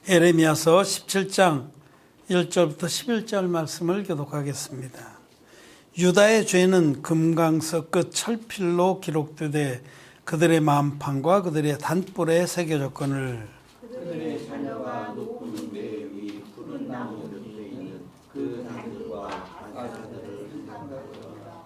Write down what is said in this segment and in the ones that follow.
에레미야서 17장 1절부터 11절 말씀을 교독하겠습니다. 유다의 죄는 금강석 끝 철필로 기록되되 그들의 마음판과 그들의 단뿔에 새겨졌거늘 그들의 자녀가 높은 배 위 푸른 나무 곁에 있는 그 단들과 바다들을 생각하거라.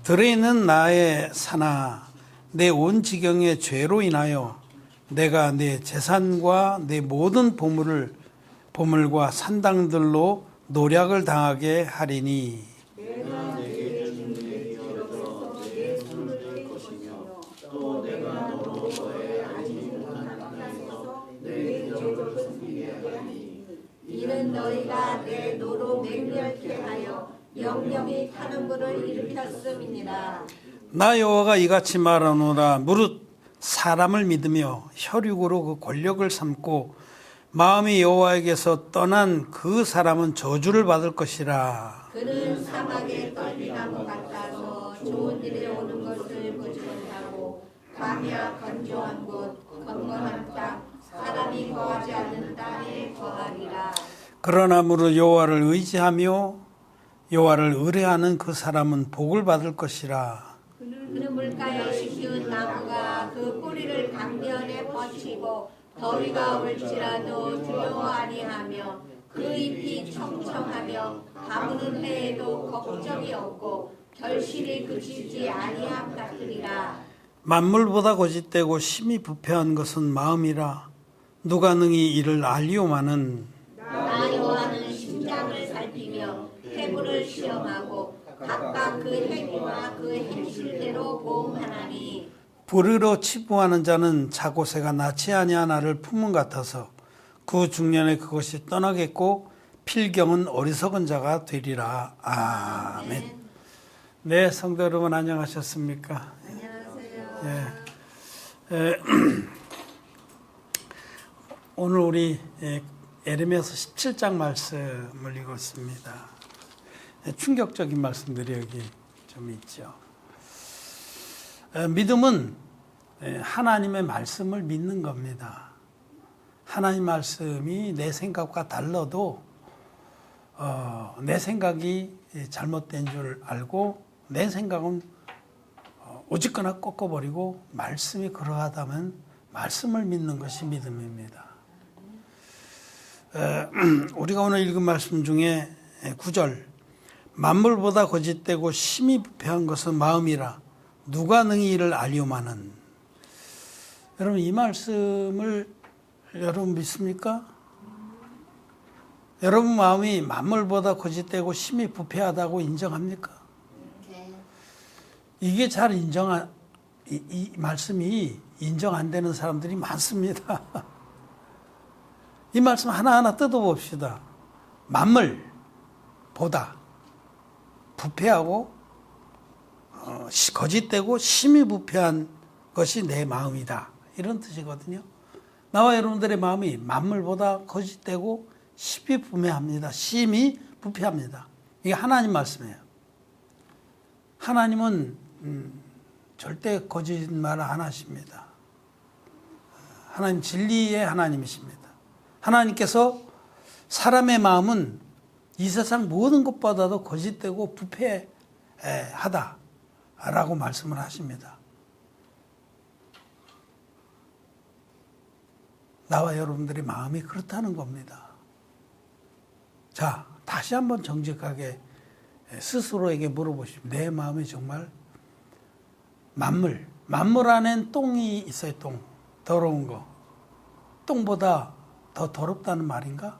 들에 있는 나의 산아, 내 온 지경의 죄로 인하여 내가 내 재산과 내 모든 보물과 산당들로 노략을 당하게 하리니 내가 내게 준 내 기업에서 내 손을 뗄 것이며 또 내가 너로 너의 알지 못한 땅에서 내 기업을 숨기게 하리니 이는 너희가 내 노로 맹렬케 하여 영영이 타는 불을 일으켰음이니라. 나 여호와가 이같이 말하노라. 무릇 사람을 믿으며 혈육으로 그 권력을 삼고 마음이 여호와에게서 떠난 그 사람은 저주를 받을 것이라. 그는 사막의 떨기나무 같아서 좋은 일이 오는 것을 보지 못하고 광야 건조한 곳 건건한 땅 사람이 거하지 않는 땅에 거하리라. 그러나 무릇 여호와를 의지하며 여호와를 의뢰하는 그 사람은 복을 받을 것이라. 그는 물가에 키운 나무가 그 뿌리를 강변에 뻗치고 더위가 올지라도 두려워 아니하며 그 잎이 청청하며 가무는 해에도 걱정이 없고 결실이 그치지 아니함 같으리라. 만물보다 거짓되고 심히 부패한 것은 마음이라. 누가 능히 이를 알리오마는 나 여호와는 심장을 살피며 해부를 시험하고 각각 그 행위와 그 행실대로 보응하나니 불의로 치부하는 자는 자고새가 낫지 아니한 알을 품은 같아서 그 중년에 그것이 떠나겠고 필경은 어리석은 자가 되리라. 아멘. 네, 성도 여러분 안녕하셨습니까? 안녕하세요. 오늘 우리 에레미야서 17장 말씀을 읽었습니다. 충격적인 말씀들이 여기 좀 있죠. 믿음은 하나님의 말씀을 믿는 겁니다. 하나님 말씀이 내 생각과 달라도 내 생각이 잘못된 줄 알고 내 생각은 오직거나 꺾어버리고 말씀이 그러하다면 말씀을 믿는 것이 믿음입니다. 우리가 오늘 읽은 말씀 중에 9절 만물보다 거짓되고 심히 부패한 것은 마음이라 누가 능히 이를 알리오마는. 여러분 이 말씀을 여러분 믿습니까? 여러분 마음이 만물보다 거짓되고 심히 부패하다고 인정합니까? 이게 잘 이 말씀이 인정 안 되는 사람들이 많습니다. 이 말씀 하나하나 뜯어봅시다. 만물보다 부패하고 거짓되고 심히 부패한 것이 내 마음이다. 이런 뜻이거든요. 나와 여러분들의 마음이 만물보다 거짓되고 심히 부패합니다. 심히 부패합니다. 이게 하나님 말씀이에요. 하나님은 절대 거짓말을 안 하십니다. 하나님 진리의 하나님이십니다. 하나님께서 사람의 마음은 이 세상 모든 것보다도 거짓되고 부패하다라고 말씀을 하십니다. 나와 여러분들의 마음이 그렇다는 겁니다. 자, 다시 한번 정직하게 스스로에게 물어보십시오. 내 마음이 정말 만물 안엔 똥이 있어요. 똥, 더러운 거. 똥보다 더 더럽다는 말인가?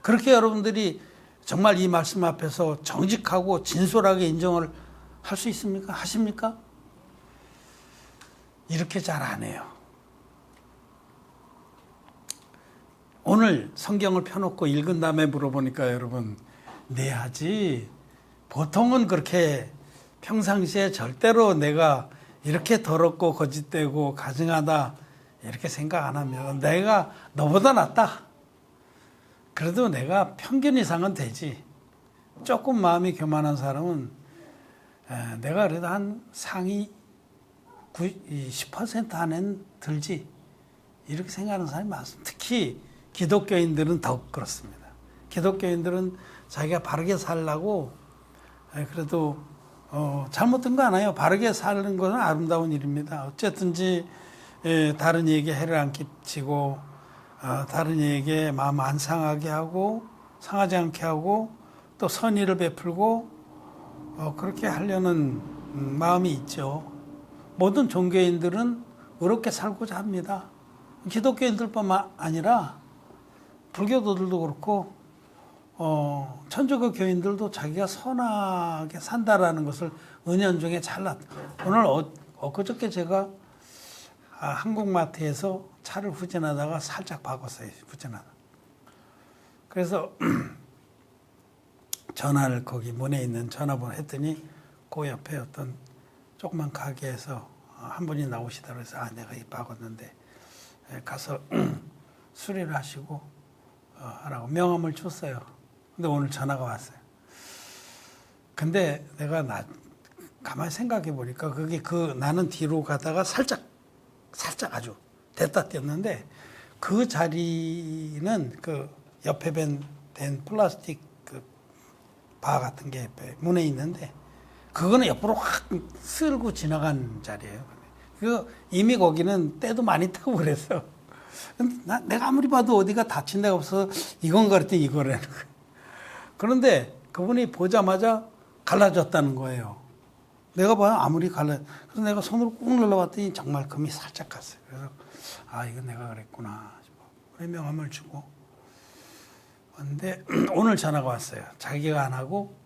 그렇게 여러분들이 정말 이 말씀 앞에서 정직하고 진솔하게 인정을 할 수 있습니까? 하십니까? 이렇게 잘 안 해요. 오늘 성경을 펴놓고 읽은 다음에 물어보니까 여러분, 네 하지. 보통은 그렇게 평상시에 절대로 내가 이렇게 더럽고 거짓되고 가증하다 이렇게 생각 안 하면 내가 너보다 낫다. 그래도 내가 평균 이상은 되지. 조금 마음이 교만한 사람은 내가 그래도 한 상위 10% 안에는 들지. 이렇게 생각하는 사람이 많습니다. 특히 기독교인들은 더욱 그렇습니다. 기독교인들은 자기가 바르게 살라고 그래도 잘못된 거 아니에요. 바르게 사는 것은 아름다운 일입니다. 어쨌든지 다른 이에게 해를 안 끼치고 다른 이에게 마음 안 상하게 하고 상하지 않게 하고 또 선의를 베풀고 그렇게 하려는 마음이 있죠. 모든 종교인들은 의롭게 살고자 합니다. 기독교인들뿐만 아니라 불교도들도 그렇고 천주교 교인들도 자기가 선하게 산다라는 것을 은연중에 잘났다. 오늘 엊그저께 제가 한국마트에서 차를 후진하다가 살짝 박았어요. 후진하다. 그래서 전화를 거기 문에 있는 전화번호 했더니 그 옆에 어떤 조그만 가게에서 한 분이 나오시다 그래서 내가 이 박았는데 가서 수리를 하시고 하라고 명함을 줬어요. 근데 오늘 전화가 왔어요. 근데 내가 가만히 생각해 보니까 그게 나는 뒤로 가다가 살짝 아주 됐다 뗐는데 그 자리는 그 옆에 된 플라스틱 그 바 같은 게 옆에 문에 있는데 그거는 옆으로 확 쓸고 지나간 자리예요. 이미 거기는 때도 많이 타고 그랬어. 내가 아무리 봐도 어디가 다친 데가 없어서 이건가 그랬더니 이거라는 거예요. 그런데 그분이 보자마자 갈라졌다는 거예요. 내가 봐요. 아무리 그래서 내가 손으로 꾹 눌러봤더니 정말 금이 살짝 갔어요. 그래서 이건 내가 그랬구나 싶어. 그래 명함을 주고. 근데 오늘 전화가 왔어요. 자기가 안 하고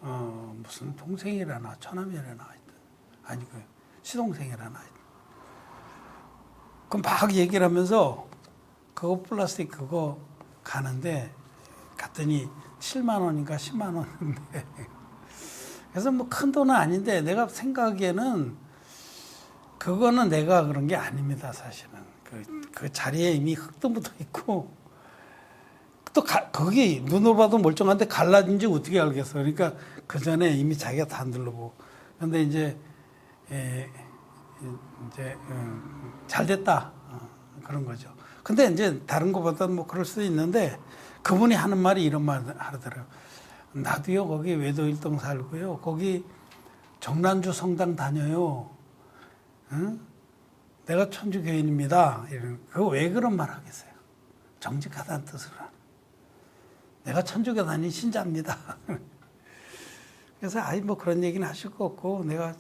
무슨 동생이라나 처남이라나 아니 그 시동생이라나. 그럼 막 얘기를 하면서 그거 플라스틱 그거 가는데 갔더니 7만 원인가 10만 원인데 그래서 뭐 큰 돈은 아닌데 내가 생각하기에는 그거는 내가 그런 게 아닙니다. 사실은 그 자리에 이미 흙도 묻어 있고 또 거기 눈으로 봐도 멀쩡한데 갈라진지 어떻게 알겠어. 그러니까 그 전에 이미 자기가 다 눌러보고 그런데 이제 잘 됐다 그런 거죠. 근데 이제 다른 것보다는 뭐 그럴 수도 있는데 그분이 하는 말이 이런 말 하더라고요. 나도요 거기 외도일동 살고요 거기 정난주 성당 다녀요. 응? 내가 천주교인입니다. 그거 왜 그런 말 하겠어요? 정직하다는 뜻으로 하는. 내가 천주교 다닌 신자입니다. 그래서 뭐 그런 얘기는 하실 거 없고 내가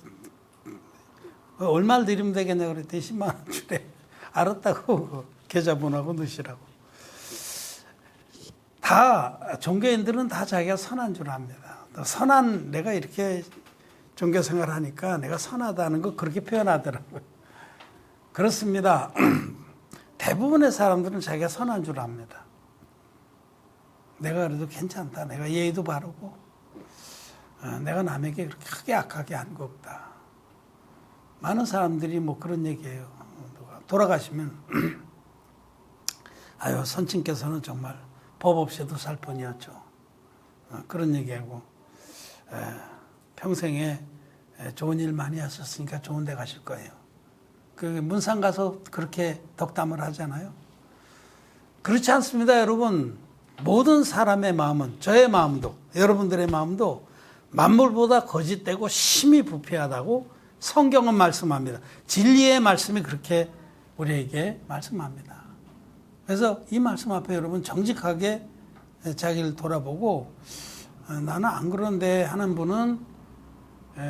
얼마를 드리면 되겠냐 그랬더니 10만 원 주래. 알았다고 계좌번호하고 넣으시라고. 다 종교인들은 다 자기가 선한 줄 압니다. 내가 이렇게 종교 생활을 하니까 내가 선하다는 거 그렇게 표현하더라고요. 그렇습니다. 대부분의 사람들은 자기가 선한 줄 압니다. 내가 그래도 괜찮다. 내가 예의도 바르고 내가 남에게 그렇게 크게 악하게 한 거 없다. 많은 사람들이 뭐 그런 얘기해요. 돌아가시면 선친께서는 정말 법 없이도 살 뿐이었죠. 그런 얘기하고 평생에 좋은 일 많이 하셨으니까 좋은 데 가실 거예요. 그 문상 가서 그렇게 덕담을 하잖아요. 그렇지 않습니다, 여러분. 모든 사람의 마음은 저의 마음도 여러분들의 마음도 만물보다 거짓되고 심히 부패하다고 성경은 말씀합니다. 진리의 말씀이 그렇게 우리에게 말씀합니다. 그래서 이 말씀 앞에 여러분 정직하게 자기를 돌아보고 나는 안 그런데 하는 분은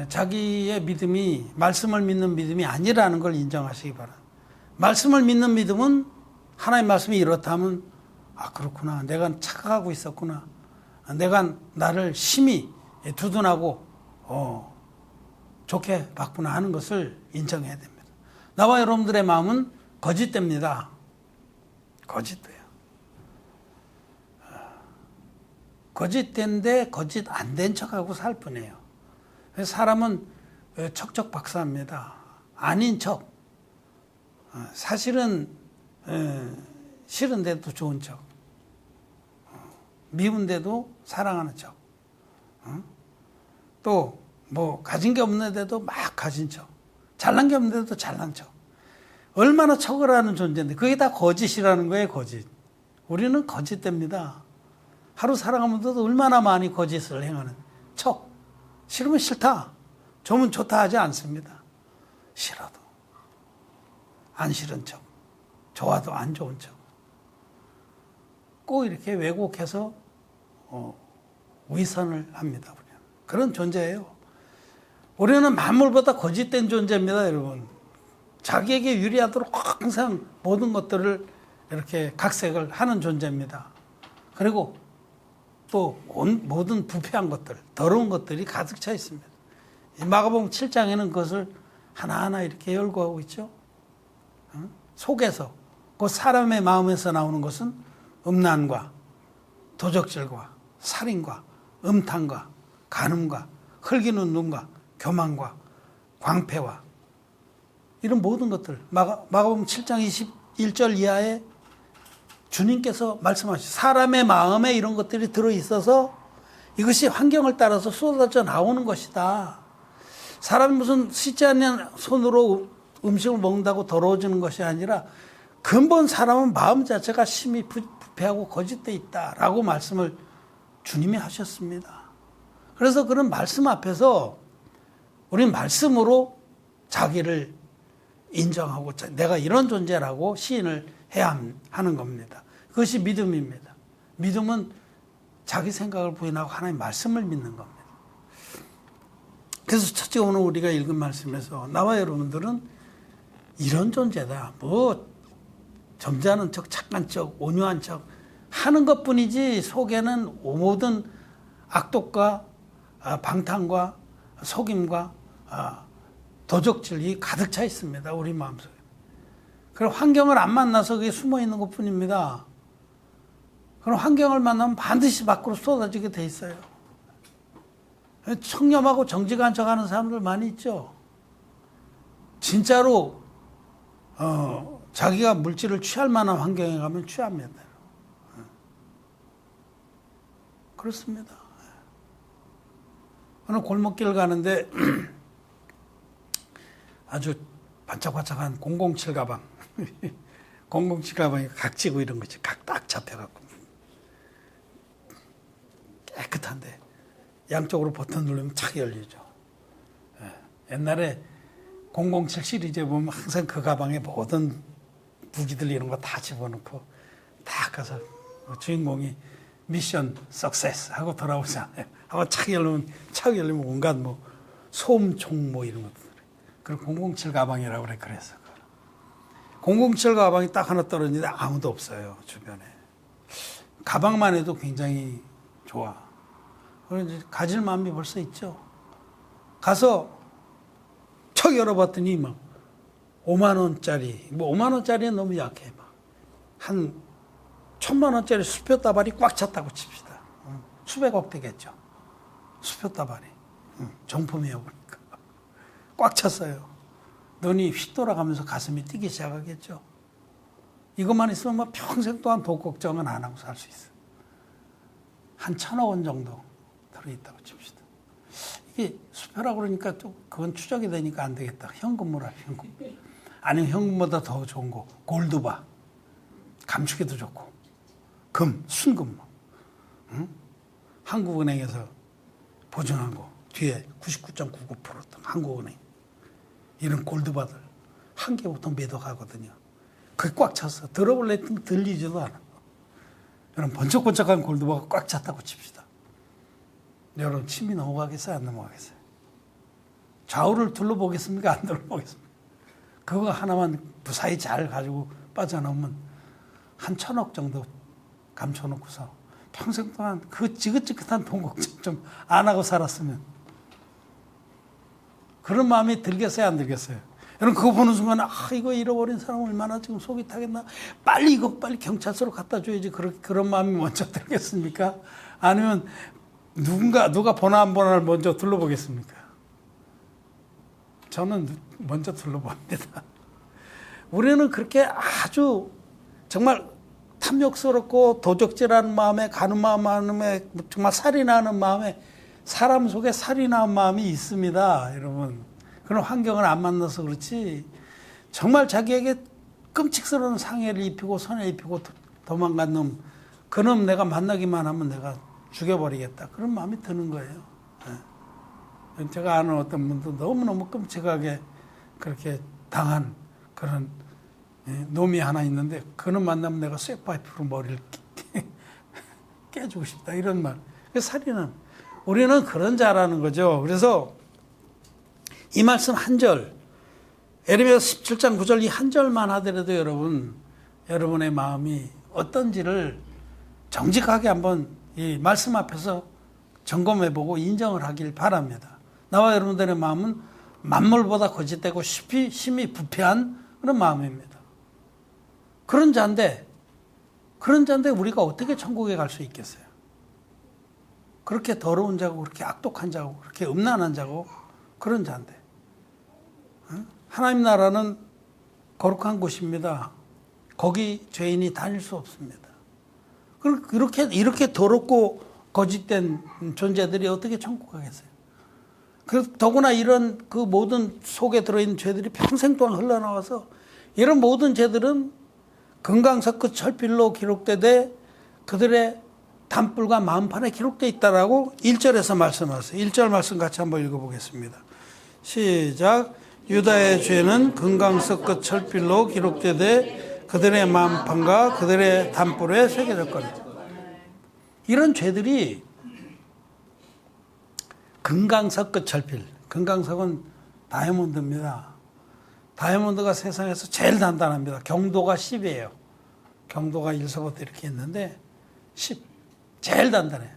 자기의 믿음이 말씀을 믿는 믿음이 아니라는 걸 인정하시기 바랍니다. 말씀을 믿는 믿음은 하나님 말씀이 이렇다면 그렇구나. 내가 착각하고 있었구나. 내가 나를 심히 두둔하고 좋게 봤구나 하는 것을 인정해야 됩니다. 나와 여러분들의 마음은 거짓됩니다. 거짓돼요. 거짓된데 거짓 안 된 척하고 살 뿐이에요. 사람은 척척박사입니다. 아닌 척. 사실은 싫은데도 좋은 척. 미운데도 사랑하는 척. 또 뭐 가진 게 없는데도 막 가진 척. 잘난 게 없는데도 잘난 척. 얼마나 척을 하는 존재인데 그게 다 거짓이라는 거예요. 거짓. 우리는 거짓됩니다. 하루 살아가면서도 얼마나 많이 거짓을 행하는 척. 싫으면 싫다. 좋으면 좋다 하지 않습니다. 싫어도 안 싫은 척. 좋아도 안 좋은 척. 꼭 이렇게 왜곡해서 위선을 합니다. 우리는. 그런 존재예요. 우리는 만물보다 거짓된 존재입니다, 여러분. 자기에게 유리하도록 항상 모든 것들을 이렇게 각색을 하는 존재입니다. 그리고 또 모든 부패한 것들, 더러운 것들이 가득 차 있습니다. 마가복음 7장에는 그것을 하나하나 이렇게 열거하고 있죠. 속에서, 그 사람의 마음에서 나오는 것은 음란과 도적질과 살인과 음탕과 간음과 흘기는 눈과 교만과 광패와 이런 모든 것들, 마가복음 7장 21절 이하에 주님께서 말씀하시죠. 사람의 마음에 이런 것들이 들어있어서 이것이 환경을 따라서 쏟아져 나오는 것이다. 사람이 무슨 씻지 않는 손으로 음식을 먹는다고 더러워지는 것이 아니라 근본 사람은 마음 자체가 심히 부패하고 거짓되어 있다라고 말씀을 주님이 하셨습니다. 그래서 그런 말씀 앞에서 우리는 말씀으로 자기를 인정하고 내가 이런 존재라고 시인을 해야 하는 겁니다. 그것이 믿음입니다. 믿음은 자기 생각을 부인하고 하나님의 말씀을 믿는 겁니다. 그래서 첫째 오늘 우리가 읽은 말씀에서 나와 여러분들은 이런 존재다. 뭐 점잖은 척, 착한 척, 온유한 척 하는 것뿐이지 속에는 모든 악독과 방탕과 속임과 도적질이 가득 차 있습니다. 우리 마음속에. 그럼 환경을 안 만나서 그게 숨어 있는 것뿐입니다. 그럼 환경을 만나면 반드시 밖으로 쏟아지게 돼 있어요. 청렴하고 정직한 척하는 사람들 많이 있죠. 진짜로 자기가 물질을 취할 만한 환경에 가면 취합니다. 그렇습니다. 오늘 골목길 가는데 아주 반짝반짝한 007 가방 007 가방이 각지고 이런 거지. 각 딱 잡혀갖고 깨끗한데 양쪽으로 버튼 누르면 착 열리죠. 옛날에 007 시리즈에 보면 항상 그 가방에 모든 무기들 이런 거 다 집어넣고 딱 가서 주인공이 미션 석세스 하고 돌아오잖아요. 하고 착 열리면 온갖 뭐 소음총 뭐 이런 것들. 그리고 007 가방이라고 그래. 그래서 007 가방이 딱 하나 떨어지는데 아무도 없어요, 주변에. 가방만 해도 굉장히 좋아. 그래서 가질 마음이 벌써 있죠. 가서 척 열어봤더니 막 5만 원짜리, 뭐 5만 원짜리는 너무 약해. 막 한 1,000만 원짜리 수표 다발이 꽉 찼다고 칩시다. 수백억 되겠죠. 수표 다발이. 정품이에요, 보니까. 꽉 찼어요. 눈이 휙 돌아가면서 가슴이 뛰기 시작하겠죠. 이것만 있으면 뭐 평생 동안 돈 걱정은 안 하고 살 수 있어. 한 1,000억 원 정도 들어있다고 칩시다. 이게 수표라고 그러니까 또 그건 추적이 되니까 안 되겠다. 현금으로 하라, 현금. 아니면 현금보다 더 좋은 거, 골드바. 감추기도 좋고. 금, 순금. 응? 한국은행에서 보증한 거. 뒤에 99.99% 한국은행. 이런 골드바들. 한 개 보통 몇 억 하거든요. 그게 꽉 찼어. 들어볼래 했더니 들리지도 않아. 여러분, 번쩍번쩍한 골드바가 꽉 찼다고 칩시다. 여러분, 침이 넘어가겠어요? 안 넘어가겠어요? 좌우를 둘러보겠습니까? 안 둘러보겠습니까? 그거 하나만 무사히 잘 가지고 빠져나오면 한 1,000억 정도 감춰놓고서 평생 동안 그 지긋지긋한 돈 걱정 좀 안 하고 살았으면 그런 마음이 들겠어요? 안 들겠어요? 여러분, 그거 보는 순간 이거 잃어버린 사람 얼마나 지금 속이 타겠나? 빨리 경찰서로 갖다 줘야지. 그런 마음이 먼저 들겠습니까? 아니면 누가 번호 한 번을 먼저 둘러보겠습니까? 저는 먼저 둘러봅니다. 우리는 그렇게 아주 정말 탐욕스럽고 도적질하는 마음에, 간음한 마음에, 정말 살인하는 마음에, 사람 속에 살인한 마음이 있습니다, 여러분. 그런 환경을 안 만나서 그렇지 정말 자기에게 끔찍스러운 상해를 입히고 손해 입히고 도망간 놈, 그놈 내가 만나기만 하면 내가 죽여버리겠다. 그런 마음이 드는 거예요. 예. 제가 아는 어떤 분도 너무너무 끔찍하게 그렇게 당한 그런 놈이 하나 있는데 그놈 만나면 내가 쇠파이프로 머리를 깨주고 싶다. 이런 말. 살인은 우리는 그런 자라는 거죠. 그래서 이 말씀 한 절, 에레미야 17장 9절 이 한 절만 하더라도 여러분의 마음이 어떤지를 정직하게 한번 이 말씀 앞에서 점검해보고 인정을 하길 바랍니다. 나와 여러분들의 마음은 만물보다 거짓되고 심히 부패한 그런 마음입니다. 그런 자인데 우리가 어떻게 천국에 갈 수 있겠어요? 그렇게 더러운 자고 그렇게 악독한 자고 그렇게 음란한 자고 그런 자인데 하나님 나라는 거룩한 곳입니다. 거기 죄인이 다닐 수 없습니다. 이렇게 더럽고 거짓된 존재들이 어떻게 천국 가겠어요? 더구나 이런 그 모든 속에 들어있는 죄들이 평생 동안 흘러나와서 이런 모든 죄들은 금강석 그 철필로 기록되되 그들의 단뿔과 마음판에 기록되어 있다라고 1절에서 말씀하세요. 1절 말씀 같이 한번 읽어보겠습니다. 시작. 유다의 죄는 금강석 그 철필로 기록되되 그들의 마음판과 그들의 단뿔에 새겨졌거든. 이런 죄들이 금강석 그 철필. 금강석은 다이아몬드입니다. 다이아몬드가 세상에서 제일 단단합니다. 경도가 10이에요. 경도가 1서부터 이렇게 있는데 10. 제일 단단해요.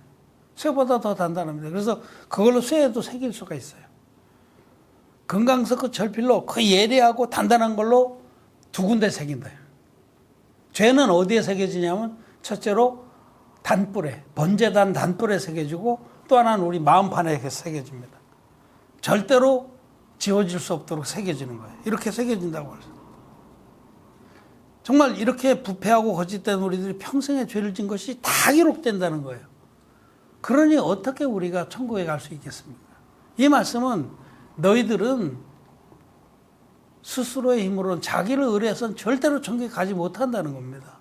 쇠보다 더 단단합니다. 그래서 그걸로 쇠에도 새길 수가 있어요. 금강석 그 철필로 그 예리하고 단단한 걸로 두 군데 새긴다. 죄는 어디에 새겨지냐면 첫째로 단뿔에, 번제단 단뿔에 새겨지고 또 하나는 우리 마음판에 새겨집니다. 절대로 지워질 수 없도록 새겨지는 거예요. 이렇게 새겨진다고 그래서. 정말 이렇게 부패하고 거짓된 우리들이 평생에 죄를 진 것이 다 기록된다는 거예요. 그러니 어떻게 우리가 천국에 갈 수 있겠습니까? 이 말씀은 너희들은 스스로의 힘으로는 자기를 의뢰해서는 절대로 천국에 가지 못한다는 겁니다.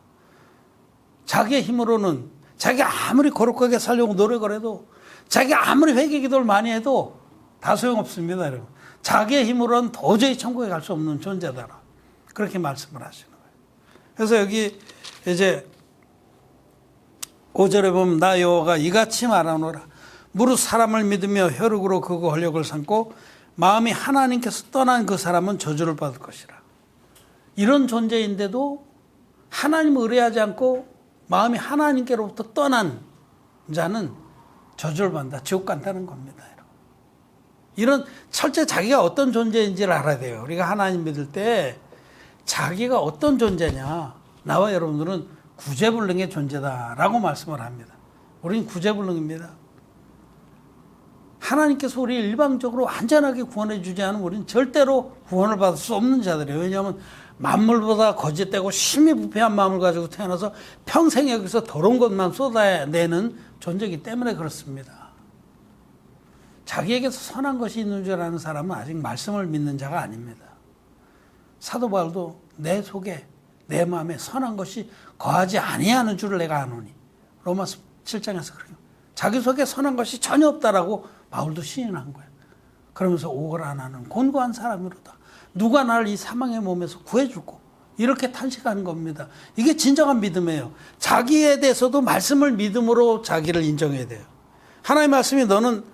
자기의 힘으로는 자기가 아무리 거룩하게 살려고 노력을 해도 자기가 아무리 회개 기도를 많이 해도 다 소용없습니다. 여러분. 자기의 힘으로는 도저히 천국에 갈 수 없는 존재다라. 그렇게 말씀을 하시는 거예요. 그래서 여기 이제 5절에 보면 나 여호와가 이같이 말하노라. 무릇 사람을 믿으며 혈육으로 그거 권력을 삼고 마음이 하나님께서 떠난 그 사람은 저주를 받을 것이라. 이런 존재인데도 하나님을 의뢰하지 않고 마음이 하나님께로부터 떠난 자는 저주를 받는다. 지옥 간다는 겁니다. 이런 철저히 자기가 어떤 존재인지를 알아야 돼요. 우리가 하나님 믿을 때 자기가 어떤 존재냐. 나와 여러분들은 구제불능의 존재다라고 말씀을 합니다. 우리는 구제불능입니다. 하나님께서 우리 일방적으로 완전하게 구원해 주지 않으면 우리는 절대로 구원을 받을 수 없는 자들이에요. 왜냐하면 만물보다 거짓되고 심히 부패한 마음을 가지고 태어나서 평생 여기서 더러운 것만 쏟아내는 존재이기 때문에 그렇습니다. 자기에게서 선한 것이 있는 줄 아는 사람은 아직 말씀을 믿는 자가 아닙니다. 사도 바울도 내 속에 내 마음에 선한 것이 거하지 아니하는 줄을 내가 아노니 로마서 7장에서 그래요. 자기 속에 선한 것이 전혀 없다라고 바울도 시인한 거예요. 그러면서 오거라 나는 곤고한 사람이로다. 누가 나를 이 사망의 몸에서 구해주고 이렇게 탄식하는 겁니다. 이게 진정한 믿음이에요. 자기에 대해서도 말씀을 믿음으로 자기를 인정해야 돼요. 하나님의 말씀이 너는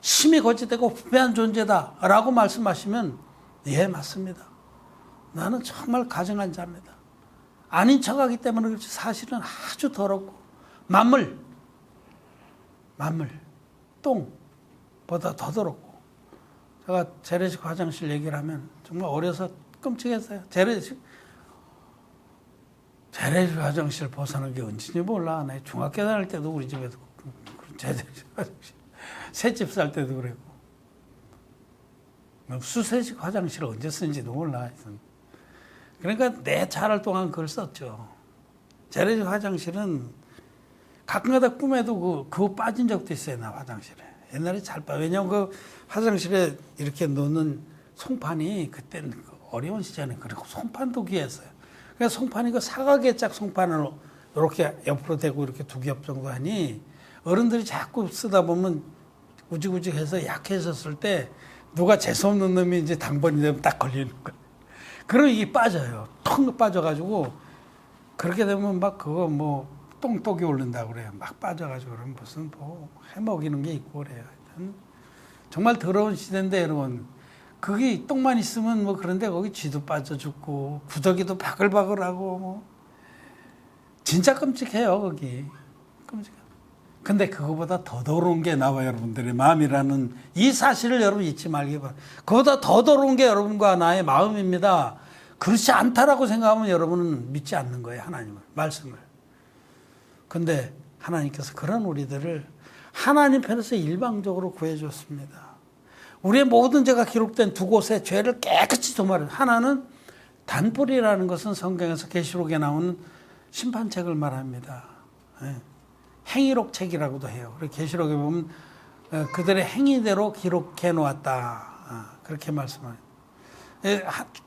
심히 거짓되고 부패한 존재다 라고 말씀하시면 예 맞습니다. 나는 정말 가증한 자입니다. 아닌 척하기 때문에 그렇지 사실은 아주 더럽고 만물 똥보다 더 더럽고 제가 재래식 화장실 얘기를 하면 정말 어려서 끔찍했어요. 재래식 화장실 벗어난 게 언제인지 몰라. 나 중학교 다닐 때도 우리 집에도 재래식 화장실 새집 살 때도 그랬고 수세식 화장실을 언제 쓴지도 몰라. 그러니까 내 자랄 동안 그걸 썼죠. 재래식 화장실은 가끔가다 꿈에도 그거 빠진 적도 있어요. 나 화장실에. 옛날에 잘 빠. 왜냐면 그 화장실에 이렇게 놓는 송판이 그때는 어려운 시절에 그리고 송판도 귀했어요. 그래서 송판이 그 사각의 짝 송판으로 이렇게 옆으로 대고 이렇게 두 겹 정도 하니 어른들이 자꾸 쓰다 보면 우직우직해서 약해졌을 때 누가 재수없는 놈이 이제 당번이 되면 딱 걸리는 거예요. 그럼 이게 빠져요. 텅 빠져가지고 그렇게 되면 막 그거 뭐 똥똑이 오른다고 그래요. 막 빠져가지고 그러면 무슨 뭐 해먹이는 게 있고 그래요. 하여튼 정말 더러운 시대인데 여러분 거기 똥만 있으면 뭐 그런데 거기 쥐도 빠져 죽고 구더기도 바글바글하고 뭐 진짜 끔찍해요 거기. 끔찍해요. 근데 그거보다 더 더러운 게 나와 여러분들의 마음이라는 이 사실을 여러분 잊지 말기 바랍니다. 그보다 더 더러운 게 여러분과 나의 마음입니다. 그렇지 않다라고 생각하면 여러분은 믿지 않는 거예요. 하나님을 말씀을. 근데 하나님께서 그런 우리들을 하나님 편에서 일방적으로 구해줬습니다. 우리의 모든 죄가 기록된 두 곳에 죄를 깨끗이 도말해요. 하나는 단불이라는 것은 성경에서 계시록에 나오는 심판책을 말합니다. 행위록 책이라고도 해요. 계시록에 보면 그들의 행위대로 기록해 놓았다. 그렇게 말씀해요.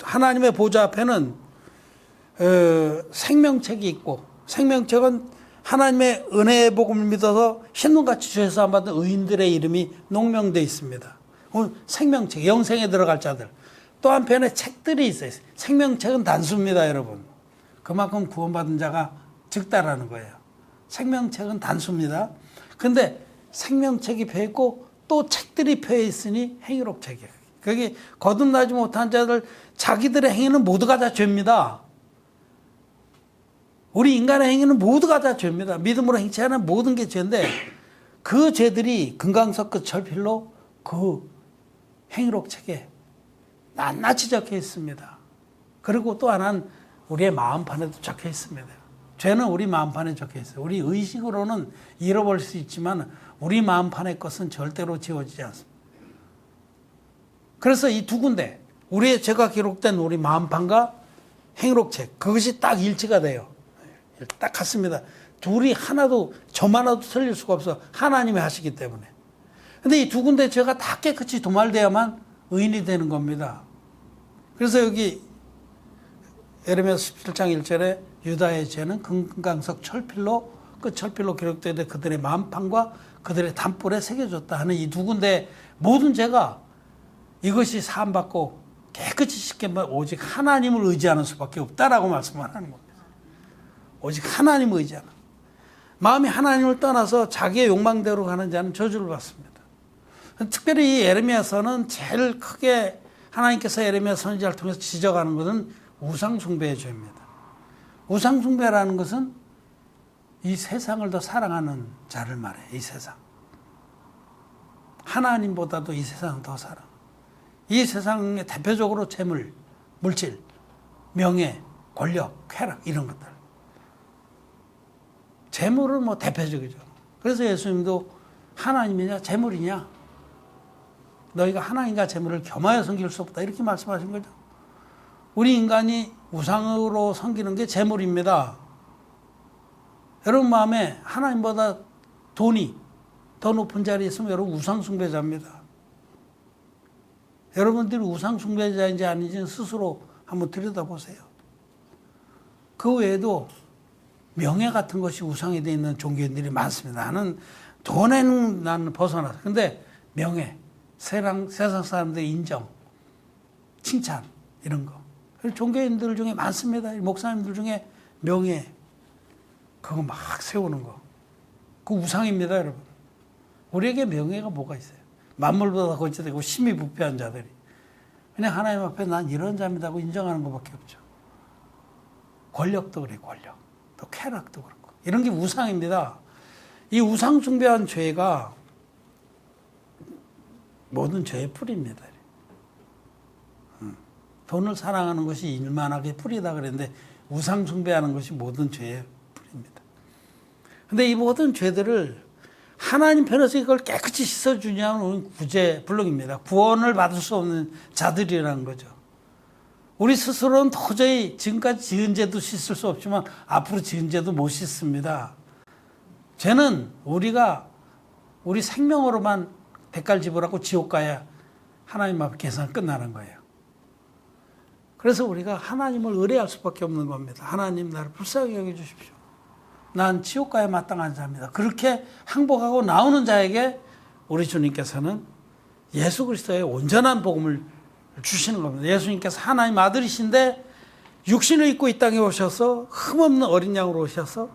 하나님의 보좌 앞에는 생명책이 있고 생명책은 하나님의 은혜의 복음을 믿어서 신문같이 죄사 받은 의인들의 이름이 농명되어 있습니다. 생명책, 영생에 들어갈 자들. 또 한편에 책들이 있어요. 생명책은 단수입니다, 여러분. 그만큼 구원받은 자가 적다라는 거예요. 생명책은 단수입니다. 근데 생명책이 펴 있고 또 책들이 펴 있으니 행위록 책이에요. 거기 거듭나지 못한 자들 자기들의 행위는 모두가 다 죄입니다. 우리 인간의 행위는 모두가 다 죄입니다. 믿음으로 행치하는 모든 게 죄인데 그 죄들이 금강석 그 철필로 그 행위록 책에 낱낱이 적혀 있습니다. 그리고 또 하나는 우리의 마음판에도 적혀 있습니다. 죄는 우리 마음판에 적혀 있어요. 우리 의식으로는 잃어버릴 수 있지만 우리 마음판의 것은 절대로 지워지지 않습니다. 그래서 이 두 군데 우리의 죄가 기록된 우리 마음판과 행록책 그것이 딱 일치가 돼요. 딱 같습니다. 둘이 하나도 점 하나도 틀릴 수가 없어. 하나님이 하시기 때문에. 근데 이 두 군데 죄가 다 깨끗이 도말돼야만 의인이 되는 겁니다. 그래서 여기 예레미야서 17장 1절에 유다의 죄는 금강석 철필로 그 철필로 기록되되 그들의 마음판과 그들의 담불에 새겨졌다 하는 이 두 군데 모든 죄가 이것이 사함받고 깨끗이 씻겨만 오직 하나님을 의지하는 수밖에 없다라고 말씀을 하는 겁니다. 오직 하나님을 의지하는. 마음이 하나님을 떠나서 자기의 욕망대로 가는 자는 저주를 받습니다. 특별히 이 예레미야서는 제일 크게 하나님께서 예레미야 선지자를 통해서 지적하는 것은 우상숭배의 죄입니다. 우상숭배라는 것은 이 세상을 더 사랑하는 자를 말해요. 이 세상. 하나님보다도 이 세상을 더 사랑. 이 세상에 대표적으로 재물, 물질, 명예, 권력, 쾌락 이런 것들. 재물은 뭐 대표적이죠. 그래서 예수님도 하나님이냐 재물이냐 너희가 하나님과 재물을 겸하여 섬길 수 없다 이렇게 말씀하신 거죠. 우리 인간이 우상으로 섬기는 게 재물입니다. 여러분 마음에 하나님보다 돈이 더 높은 자리에 있으면 여러분 우상숭배자입니다. 여러분들이 우상숭배자인지 아닌지는 스스로 한번 들여다보세요. 그 외에도 명예 같은 것이 우상이 되어 있는 종교인들이 많습니다. 나는 돈에는 나는 벗어나서. 근데 명예, 세상 사람들의 인정, 칭찬 이런 거. 종교인들 중에 많습니다. 목사님들 중에 명예, 그거 막 세우는 거. 그 우상입니다, 여러분. 우리에게 명예가 뭐가 있어요? 만물보다 거짓되고 심히 부패한 자들이. 그냥 하나님 앞에 난 이런 자입니다고 인정하는 것밖에 없죠. 권력도 그래, 권력. 또 쾌락도 그렇고. 이런 게 우상입니다. 이 우상 숭배한 죄가 모든 죄의 뿌리입니다. 돈을 사랑하는 것이 일만하게 뿌리다 그랬는데 우상 숭배하는 것이 모든 죄의 뿌리입니다. 근데 이 모든 죄들을 하나님 편에서 이걸 깨끗이 씻어주냐는 구제불능입니다. 구원을 받을 수 없는 자들이라는 거죠. 우리 스스로는 도저히 지금까지 지은 죄도 씻을 수 없지만 앞으로 지은 죄도 못 씻습니다. 죄는 우리가 우리 생명으로만 대가를 지불하고 지옥 가야 하나님 앞에 계산 끝나는 거예요. 그래서 우리가 하나님을 의뢰할 수밖에 없는 겁니다. 하나님 나를 불쌍히 여겨주십시오. 난 지옥가에 마땅한 자입니다. 그렇게 항복하고 나오는 자에게 우리 주님께서는 예수 그리스도의 온전한 복음을 주시는 겁니다. 예수님께서 하나님 아들이신데 육신을 입고 이 땅에 오셔서 흠없는 어린 양으로 오셔서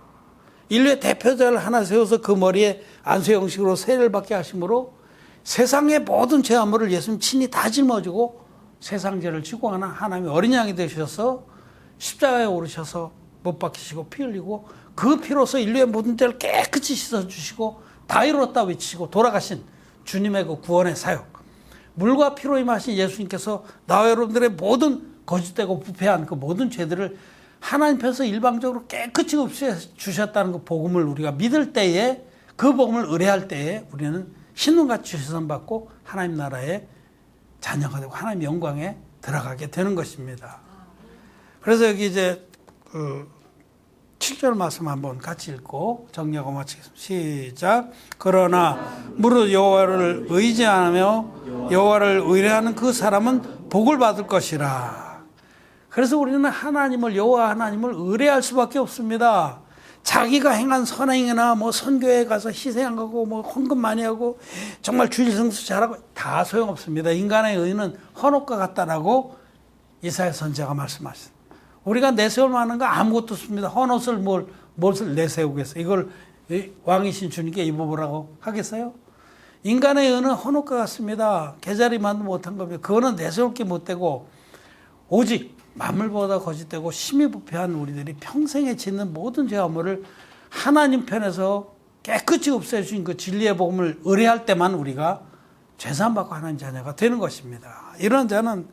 인류의 대표자를 하나 세워서 그 머리에 안수 형식으로 세례를 받게 하심으로 세상의 모든 죄악물을 예수님 친히 다 짊어지고 세상 죄를 지고 가는 하나님의 어린 양이 되셔서 십자가에 오르셔서 못 박히시고 피 흘리고 그 피로서 인류의 모든 죄를 깨끗이 씻어주시고 다 이뤘다 외치시고 돌아가신 주님의 그 구원의 사역, 물과 피로 임하신 예수님께서 나와 여러분들의 모든 거짓되고 부패한 그 모든 죄들을 하나님 편에서 일방적으로 깨끗이 없애주셨다는 그 복음을 우리가 믿을 때에, 그 복음을 의뢰할 때에 우리는 신눈같이 지선받고 하나님 나라의 자녀가 되고 하나님 영광에 들어가게 되는 것입니다. 그래서 여기 이제 7절 말씀 한번 같이 읽고 정리하고 마치겠습니다. 시작. 그러나 무릇 여호와를 의지하며 여호와를 의뢰하는 그 사람은 복을 받을 것이라. 그래서 우리는 하나님을, 여호와 하나님을 의뢰할 수밖에 없습니다. 자기가 행한 선행이나 뭐 선교에 가서 희생하고 뭐 헌금 많이 하고 정말 주일 성수 잘하고 다 소용없습니다. 인간의 의는 헌옷과 같다라고 이사야 선지자가 말씀하셨습니다. 우리가 내세울 만한 거 아무것도 없습니다. 헌옷을 뭘 내세우겠어요? 이걸 왕이신 주님께 입어보라고 하겠어요? 인간의 의는 헌옷과 같습니다. 개자리만도 못한 겁니다. 그거는 내세울 게 못되고 오직 만물보다 거짓되고 심히 부패한 우리들이 평생에 짓는 모든 죄악물을 하나님 편에서 깨끗이 없애주신 그 진리의 복음을 의뢰할 때만 우리가 죄사함받고 하나님 자녀가 되는 것입니다. 이런 자는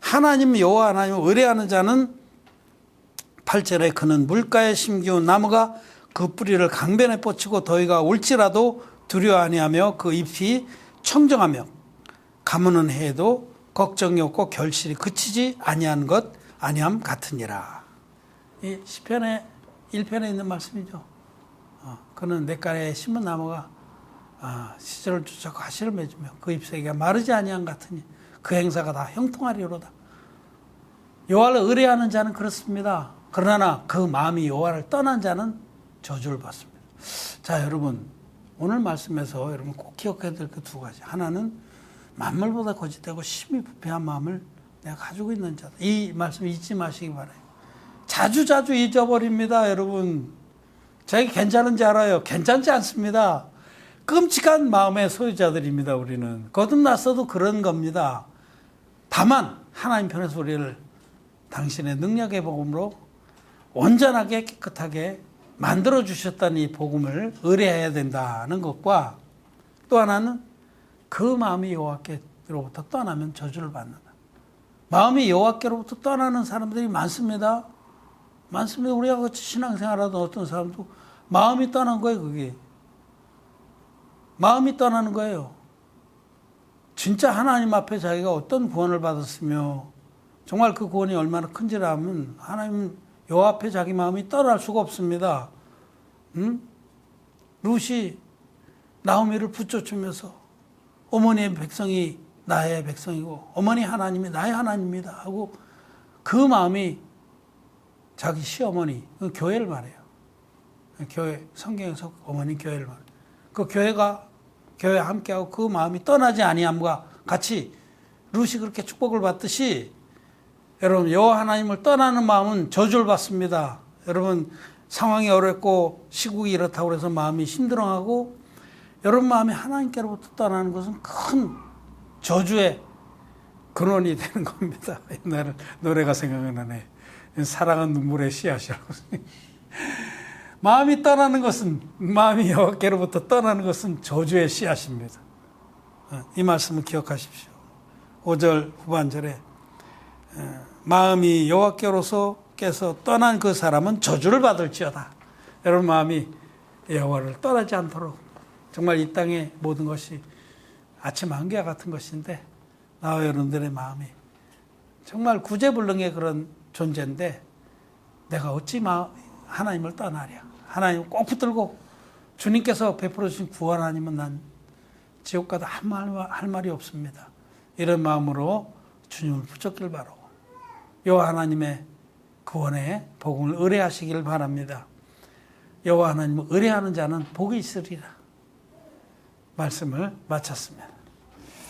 하나님 여호와 하나님을 의뢰하는 자는 8절에 그는 물가에 심기운 나무가 그 뿌리를 강변에 뻗치고 더위가 올지라도 두려워 아니하며 그 잎이 청정하며 가무는 해에도 걱정이 없고 결실이 그치지 아니함 같으니라. 이 시편의 1편에 있는 말씀이죠. 그는 냇가에 심은 나무가 시절을 쫓아 가시를 맺으며 그 잎사귀가 마르지 아니함 같으니 그 행사가 다 형통하리로다. 여호와를 의뢰하는 자는 그렇습니다. 그러나 그 마음이 여호와를 떠난 자는 저주를 받습니다. 자, 여러분 오늘 말씀에서 여러분 꼭 기억해야 될 그 두 가지. 하나는 만물보다 거짓되고 심히 부패한 마음을 내가 가지고 있는 자다. 이 말씀 잊지 마시기 바라요. 자주 잊어버립니다. 여러분 자기 괜찮은지 알아요? 괜찮지 않습니다. 끔찍한 마음의 소유자들입니다. 우리는 거듭났어도 그런 겁니다. 다만 하나님 편에서 우리를 당신의 능력의 복음으로 온전하게 깨끗하게 만들어주셨다는 이 복음을 의뢰해야 된다는 것과 또 하나는 그 마음이 여호와께로부터 떠나면 저주를 받는다. 마음이 여호와께로부터 떠나는 사람들이 많습니다. 많습니다. 우리가 같이 신앙생활하던 어떤 사람도 마음이 떠난 거예요. 그게 마음이 떠나는 거예요. 진짜 하나님 앞에 자기가 어떤 구원을 받았으며 정말 그 구원이 얼마나 큰지를 알면 하나님 여호와 앞에 자기 마음이 떠날 수가 없습니다. 룻이 나오미를 붙여주면서 어머니의 백성이 나의 백성이고 어머니 하나님이 나의 하나님입니다 하고 그 마음이 자기 시어머니, 그 교회를 말해요. 교회, 성경에서 어머니 교회를 말해요. 그 교회에 함께하고 그 마음이 떠나지 아니함과 같이 룻이 그렇게 축복을 받듯이 여러분 여호와 하나님을 떠나는 마음은 저주를 받습니다. 여러분 상황이 어렵고 시국이 이렇다고 해서 마음이 힘들어하고 여러분 마음이 하나님께로부터 떠나는 것은 큰 저주의 근원이 되는 겁니다. 옛날 노래가 생각나네. 사랑은 눈물의 씨앗이라고. 마음이 떠나는 것은, 마음이 여호와께로부터 떠나는 것은 저주의 씨앗입니다. 이 말씀을 기억하십시오. 5절 후반절에 마음이 여호와께로서 떠난 그 사람은 저주를 받을지어다. 여러분 마음이 여호와를 떠나지 않도록 정말 이 땅의 모든 것이 아침 한기와 같은 것인데 나와 여러분들의 마음이 정말 구제불능의 그런 존재인데 내가 어찌 하나님을 떠나랴. 하나님을 꼭 붙들고 주님께서 베풀어 주신 구원 아니면 난 지옥 가도 할 말이 없습니다. 이런 마음으로 주님을 붙잡길 바라고 여호와 하나님의 구원의 복음을 의뢰하시길 바랍니다. 여호와 하나님을 의뢰하는 자는 복이 있으리라. 말씀을 마쳤습니다.